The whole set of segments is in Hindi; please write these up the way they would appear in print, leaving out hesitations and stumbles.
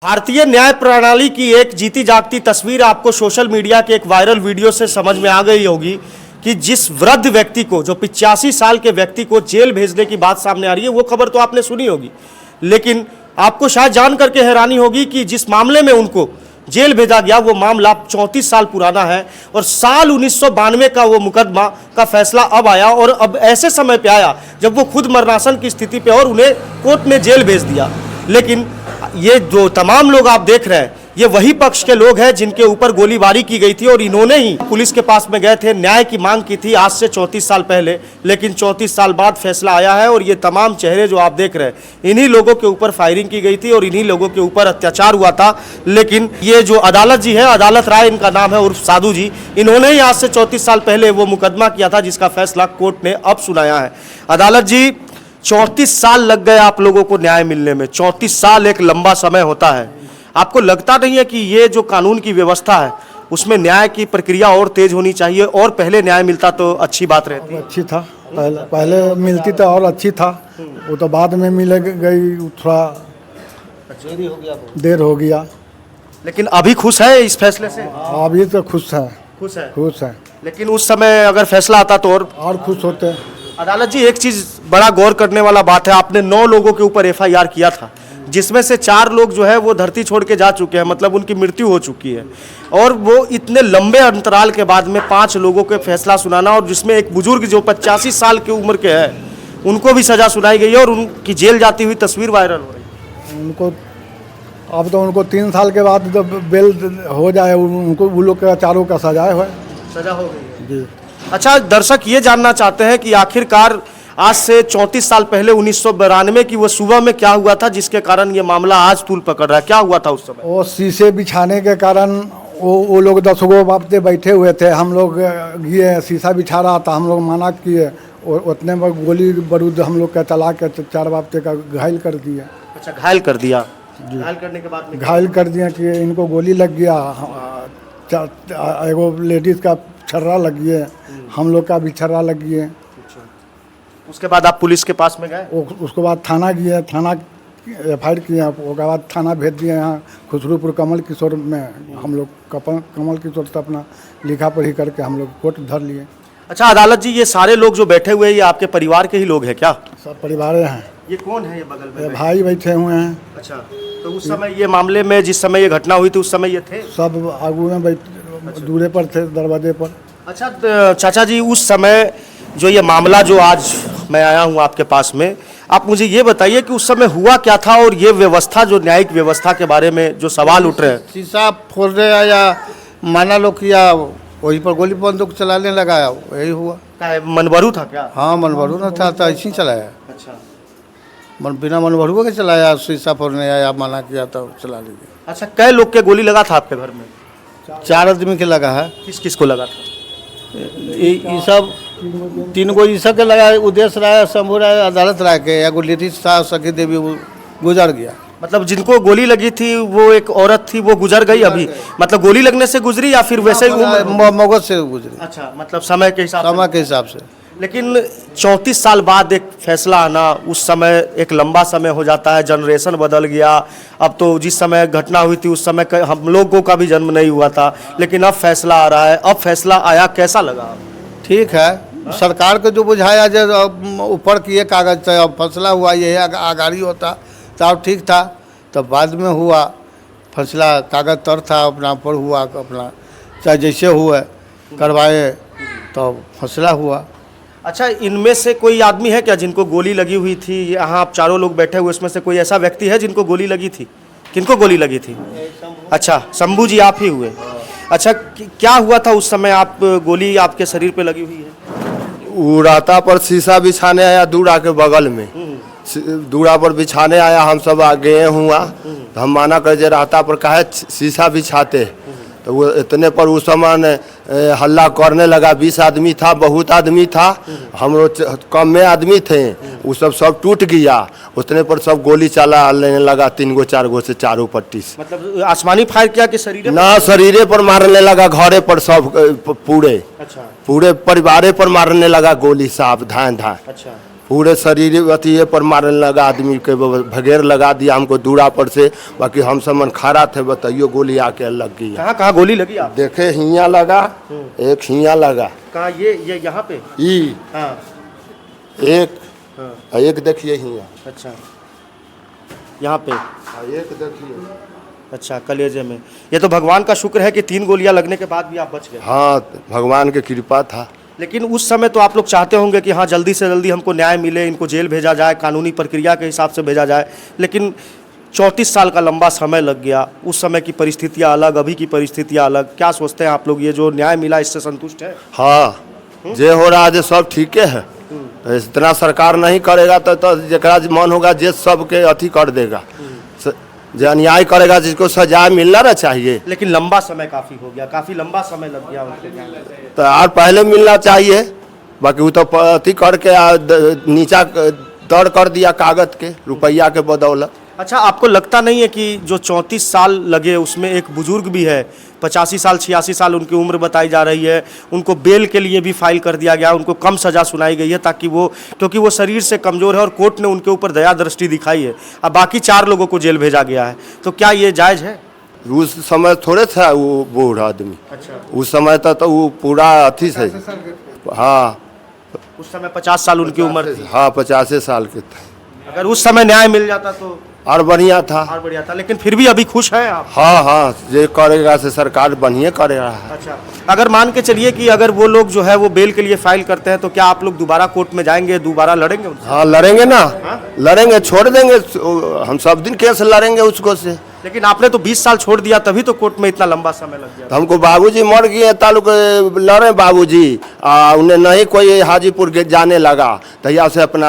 भारतीय न्याय प्रणाली की एक जीती जागती तस्वीर आपको सोशल मीडिया के एक वायरल वीडियो से समझ में आ गई होगी कि जिस वृद्ध व्यक्ति को, जो 85 साल के व्यक्ति को जेल भेजने की बात सामने आ रही है, वो खबर तो आपने सुनी होगी, लेकिन आपको शायद जान करके हैरानी होगी कि जिस मामले में उनको जेल भेजा गया वो मामला 34 साल पुराना है और साल 1992 का वो मुकदमा का फैसला अब आया और अब ऐसे समय पे आया जब वो खुद मरणासन की स्थिति पे और उन्हें कोर्ट ने जेल भेज दिया। लेकिन ये जो तमाम लोग आप देख रहे हैं ये वही पक्ष के लोग हैं जिनके ऊपर गोलीबारी की गई थी और इन्होंने ही पुलिस के पास में गए थे, न्याय की मांग की थी आज से 34 साल पहले, लेकिन 34 साल बाद फैसला आया है और ये तमाम चेहरे जो आप देख रहे हैं इन्हीं लोगों के ऊपर फायरिंग की गई थी और इन्हीं लोगों के ऊपर अत्याचार हुआ था। लेकिन ये जो अदालत जी है, अदालत राय इनका नाम है उर्फ साधु जी, इन्होंने ही आज से 34 साल पहले वो मुकदमा किया था जिसका फैसला कोर्ट ने अब सुनाया है। अदालत जी 34 साल लग गए आप लोगों को न्याय मिलने में। 34 साल एक लंबा समय होता है। आपको लगता नहीं है कि ये जो कानून की व्यवस्था है उसमें न्याय की प्रक्रिया और तेज होनी चाहिए और पहले न्याय मिलता तो अच्छी बात रहती? अच्छी था, पहले मिलती तो और अच्छी था, वो तो बाद में मिल गई, थोड़ा देर हो गया। लेकिन अभी खुश है इस फैसले से? अभी तो खुश है। खुश है। लेकिन उस समय अगर फैसला आता तो और खुश होते। अदालत जी एक चीज बड़ा गौर करने वाला बात है, आपने 9 लोगों के ऊपर FIR किया था जिसमें से 4 लोग जो है वो धरती छोड़ के जा चुके हैं, मतलब उनकी मृत्यु हो चुकी है, और वो इतने लंबे अंतराल के बाद में 5 लोगों के फैसला सुनाना और जिसमें एक बुजुर्ग जो 85 साल की उम्र के हैं उनको भी सजा सुनाई गई है और उनकी जेल जाती हुई तस्वीर वायरल हो रही है। उनको अब तो उनको 3 साल के बाद जब बेल हो जाए उनको वो लोग का चारों का सजा हो गई है जी। अच्छा, दर्शक ये जानना चाहते हैं कि आखिरकार आज से 34 साल पहले 1992 की वो सुबह में क्या हुआ था जिसके कारण ये मामला आज तूल पकड़ रहा है? क्या हुआ था उस समय? वो शीशे बिछाने के कारण वो लोग 10 गो बापते बैठे हुए थे, हम लोग ये शीशा बिछा रहा था, हम लोग मना किए और उतने में गोली बारूद हम लोग का चला के 4 बापते का घायल कर दिया। अच्छा, घायल कर दिया। घायल करने के बाद घायल कर दिया कि इनको गोली लग गया, एगो लेडीज का छर्रा लग गया, हम लोग का भी छर्रा लग गया। उसके बाद आप पुलिस के पास में गए? उसके बाद थाना गए, थाना FIR किया, उसके बाद थाना भेज दिए यहाँ खुसरूपुर कमल किशोर में। हम लोग कमल किशोर से अपना लिखा पढ़ी करके हम लोग कोर्ट धर लिए। अच्छा अदालत जी, ये सारे लोग जो बैठे हुए हैं ये आपके परिवार के ही लोग हैं क्या? सब परिवार हैं। ये कौन है ये बगल में? भाई बैठे हुए हैं। अच्छा, तो उस समय ये मामले में जिस समय ये घटना हुई थी उस समय ये थे? सब आगू में दूरे पर थे, दरवाजे पर। अच्छा चाचा जी, उस समय जो ये मामला जो आज मैं आया हूँ आपके पास में, आप मुझे ये बताइए कि उस समय हुआ क्या था और ये व्यवस्था जो न्यायिक व्यवस्था के बारे में जो सवाल उठ रहे हैं। शीशा फोड़ने आया, माना लोग किया, वहीं पर गोली बंदूक चलाने लगा, यही हुआ। मनबरू था क्या? हाँ, मनबरू न था तो ऐसे ही चलाया। अच्छा, बिना मनबरू के चलाया, शीशा फोड़ने आया, मना किया तो चला लीजिए। अच्छा, कै लोग के गोली लगा था आपके घर में? 4 आदमी के लगा है। किस किस को लगा था? ये सब 3 गो ईसा के लगा, उद्देश्य राय, शंभू राय, अदालत राय के, या लेडीज था सखी देवी, वो गुजर गया। मतलब जिनको गोली लगी थी वो एक औरत थी, वो गुजर गई अभी? मतलब गोली लगने से गुजरी या फिर वैसे ही मगज से गुजरी? अच्छा, मतलब समय के हिसाब से। लेकिन 34 साल बाद एक फैसला आना, उस समय एक लंबा समय हो जाता है, जनरेशन बदल गया। अब तो जिस समय घटना हुई थी उस समय हम लोगों का भी जन्म नहीं हुआ था, लेकिन अब फैसला आ रहा है। अब फैसला आया, कैसा लगा? ठीक है, सरकार को जो बुझाया जो ऊपर किए कागज थे, अब फैसला हुआ, यही आगाड़ी होता तब ठीक था, तब बाद में हुआ फैसला, कागज तर था अपना पर हुआ, अपना चाहे जैसे हुए करवाए तो फैसला हुआ। अच्छा, इनमें से कोई आदमी है क्या जिनको गोली लगी हुई थी? यहाँ आप चारों लोग बैठे हुए, उसमें से कोई ऐसा व्यक्ति है जिनको गोली लगी थी? किनको गोली लगी थी? अच्छा, शंभू जी आप ही हुए। अच्छा, क्या हुआ था उस समय? आप गोली आपके शरीर पे लगी हुई है? वो रास्ता पर शीशा बिछाने आया, दूरा के बगल में दूरा पर बिछाने आया, हम सब गए हुआ तो हम माना कर जे रास्ता पर काहे शीशा बिछाते, तो वो इतने पर उस समय हल्ला करने लगा। 20 आदमी था, बहुत आदमी था, हम लोग कम में आदमी थे, वो सब टूट गया। उतने पर सब गोली चला लेने लगा, 3 गो 4 गो से चारों पट्टी से। मतलब आसमानी फायर किया कि शरीर ना, शरीरे पर मारने लगा, घरे पर सब पूरे। अच्छा, पूरे परिवारे पर मारने लगा गोली साहब, धान। अच्छा, पूरे शरीर अथी पर मारने लगा, आदमी के भगेर लगा दिया हमको दूरा पर से। बाकी हम सब मन खड़ा थे, बताइयो गोली आके लग गई। कहाँ कहाँ गोली लगी आप? देखे हियाँ लगा, एक हियाँ लगा। कहाँ? ये यहाँ पे? हाँ। एक देखिए हियाँ। अच्छा, यहाँ पे एक देखिए। अच्छा, कलेजे में। ये तो भगवान का शुक्र है कि 3 गोलियां लगने के बाद भी आप बच गए। हाँ, भगवान की कृपा था। लेकिन उस समय तो आप लोग चाहते होंगे कि हाँ जल्दी से जल्दी हमको न्याय मिले, इनको जेल भेजा जाए, कानूनी प्रक्रिया के हिसाब से भेजा जाए। लेकिन 34 साल का लंबा समय लग गया। उस समय की परिस्थितियाँ अलग, अभी की परिस्थितियाँ अलग। क्या सोचते हैं आप लोग, ये जो न्याय मिला इससे संतुष्ट है? हाँ, जे हो रहा है सब ठीक है। इतना सरकार नहीं करेगा तो जरा मन होगा जे सबके अथी कर देगा। जो अन्याय करेगा जिसको सजा मिलना ना चाहिए। लेकिन लंबा समय काफ़ी हो गया, काफ़ी लंबा समय लग गया उनके। तो और पहले मिलना चाहिए। बाकी वो तो अथी करके नीचा दर कर दिया कागज के, रुपया के बदौलत। अच्छा, आपको लगता नहीं है कि जो 34 साल लगे उसमें एक बुजुर्ग भी है, 85 साल 86 साल उनकी उम्र बताई जा रही है, उनको बेल के लिए भी फाइल कर दिया गया, उनको कम सज़ा सुनाई गई है ताकि वो, क्योंकि वो शरीर से कमज़ोर है और कोर्ट ने उनके ऊपर दया दृष्टि दिखाई है। अब बाकी 4 लोगों को जेल भेजा गया है, तो क्या ये जायज़ है? उस समय थोड़े था वो बूढ़ा आदमी। अच्छा, उस समय तो वो पूरा अथी से। हाँ, उस समय 50 साल उनकी उम्र थी। हाँ, 50 साल के थे। अगर उस समय न्याय मिल जाता तो और बढ़िया था। और बढ़िया था। लेकिन फिर भी अभी खुश हैं आप? हाँ हाँ, ये करेगा से सरकार बढ़िया करे रहा है। अच्छा, अगर मान के चलिए कि अगर वो लोग जो है वो बेल के लिए फाइल करते हैं तो क्या आप लोग दोबारा कोर्ट में जाएंगे, दोबारा लड़ेंगे उनसे? हाँ, लड़ेंगे ना। लड़ेंगे, छोड़ देंगे हम सब दिन केस लड़ेंगे उसको से। लेकिन आपने तो 20 साल छोड़ दिया, तभी तो कोर्ट में इतना लंबा समय लग गया। तो हमको बाबूजी मर गए तालुक लड़े बाबूजी, उन्हें नहीं कोई हाजीपुर के जाने लगा, तहिया से अपना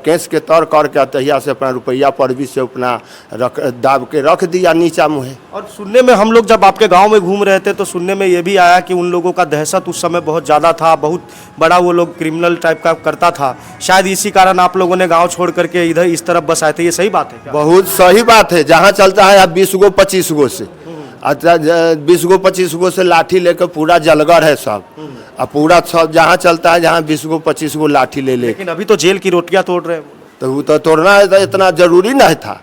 केस के तौर करके तहिया से अपना रुपया पर भी से अपना दाब के रख दिया नीचा मुँह। और सुनने में हम लोग जब आपके गांव में घूम रहे थे तो सुनने में ये भी आया कि उन लोगों का दहशत उस समय बहुत ज़्यादा था, बहुत बड़ा वो लोग क्रिमिनल टाइप का करता था। शायद इसी कारण आप लोगों ने गाँव छोड़ करके इधर इस तरफ बसाए थे। ये सही बात है क्या? बहुत सही बात है। जहाँ चलता है 20 गो 25 गो से, 20 गो 25 गो से लाठी लेकर पूरा जलगर है सब। और पूरा सब जहाँ चलता है, जहाँ 20 गो 25 गो लाठी ले। लेकिन अभी तो जेल की रोटियां तोड़ रहे हैं। तो वो तो तोड़ना है, तो इतना जरूरी नहीं था।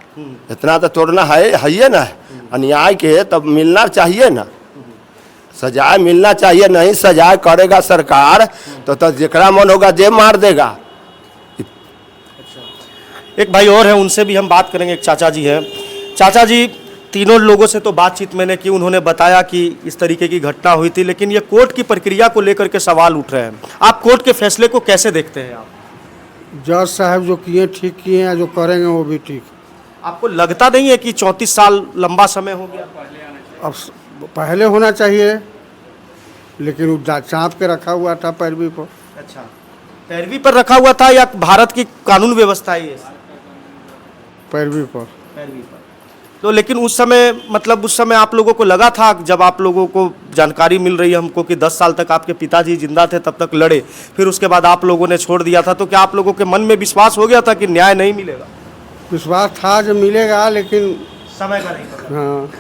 इतना तो तोड़ना है ना। अन्याय के तब मिलना चाहिए ना, सजा मिलना चाहिए। नहीं सजा करेगा सरकार तो जेकरा मन होगा जे मार देगा। एक भाई और है, उनसे भी हम बात करेंगे। एक चाचा जी हैं। चाचा जी, तीनों लोगों से तो बातचीत मैंने की, उन्होंने बताया कि इस तरीके की घटना हुई थी, लेकिन ये कोर्ट की प्रक्रिया को लेकर के सवाल उठ रहे हैं। आप कोर्ट के फैसले को कैसे देखते हैं? आप जज साहब जो किए ठीक किए हैं, जो करेंगे वो भी ठीक। आपको लगता नहीं है कि 34 साल लंबा समय हो गया? अब पहले होना चाहिए, लेकिन वो चाँप के रखा हुआ था पैरवी पर। अच्छा, पैरवी पर रखा हुआ था या भारत की कानून व्यवस्था है ये? पैरवी पर। पैरवी पर। तो लेकिन उस समय, मतलब उस समय आप लोगों को लगा था, जब आप लोगों को जानकारी मिल रही है हमको कि 10 साल तक आपके पिताजी जिंदा थे, तब तक लड़े, फिर उसके बाद आप लोगों ने छोड़ दिया था, तो क्या आप लोगों के मन में विश्वास हो गया था कि न्याय नहीं मिलेगा? विश्वास था जो मिलेगा, लेकिन समय का नहीं पता। हाँ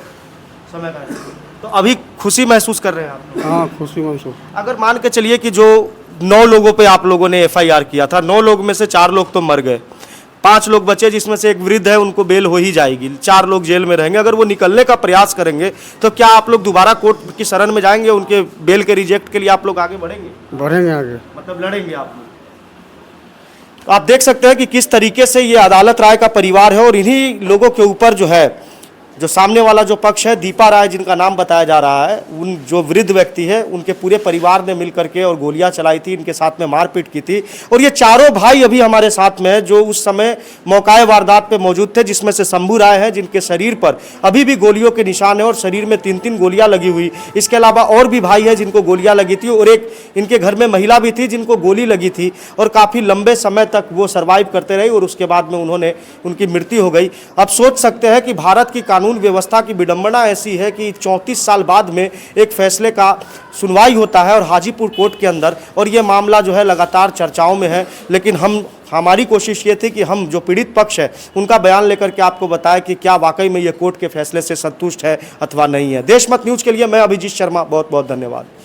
समय का नहीं। तो अभी खुशी महसूस कर रहे हैं आप? हाँ, खुशी महसूस। अगर मान के चलिए कि जो 9 लोगों पे आप लोगों ने FIR किया था, 9 लोग में से 4 लोग तो मर गए, 5 लोग बचे, जिसमें से एक वृद्ध है, उनको बेल हो ही जाएगी, 4 लोग जेल में रहेंगे। अगर वो निकलने का प्रयास करेंगे तो क्या आप लोग दोबारा कोर्ट की शरण में जाएंगे? उनके बेल के रिजेक्ट के लिए आप लोग आगे बढ़ेंगे? बढ़ेंगे आगे, मतलब लड़ेंगे आप लोग? तो आप देख सकते हैं कि किस तरीके से ये अदालत राय का परिवार है, और इन्हीं लोगों के ऊपर जो है, जो सामने वाला जो पक्ष है, दीपा राय जिनका नाम बताया जा रहा है, उन जो वृद्ध व्यक्ति है, उनके पूरे परिवार ने मिल करके और गोलियां चलाई थी, इनके साथ में मारपीट की थी। और ये चारों भाई अभी हमारे साथ में है, जो उस समय मौकाए वारदात पे मौजूद थे, जिसमें से शंभू राय है, जिनके शरीर पर अभी भी गोलियों के निशान है और शरीर में 3-3 गोलियां लगी हुई। इसके अलावा और भी भाई है जिनको गोलियां लगी थी, और एक इनके घर में महिला भी थी जिनको गोली लगी थी, और काफ़ी लंबे समय तक वो सर्वाइव करते रहे, और उसके बाद में उनकी मृत्यु हो गई। अब सोच सकते हैं कि भारत की कानून व्यवस्था की विडंबना ऐसी है कि 34 साल बाद में एक फैसले का सुनवाई होता है और हाजीपुर कोर्ट के अंदर, और ये मामला जो है लगातार चर्चाओं में है। लेकिन हमारी कोशिश ये थी कि हम जो पीड़ित पक्ष है उनका बयान लेकर के आपको बताएं कि क्या वाकई में ये कोर्ट के फैसले से संतुष्ट है अथवा नहीं है। देशमत न्यूज़ के लिए मैं अभिजीत शर्मा, बहुत बहुत धन्यवाद।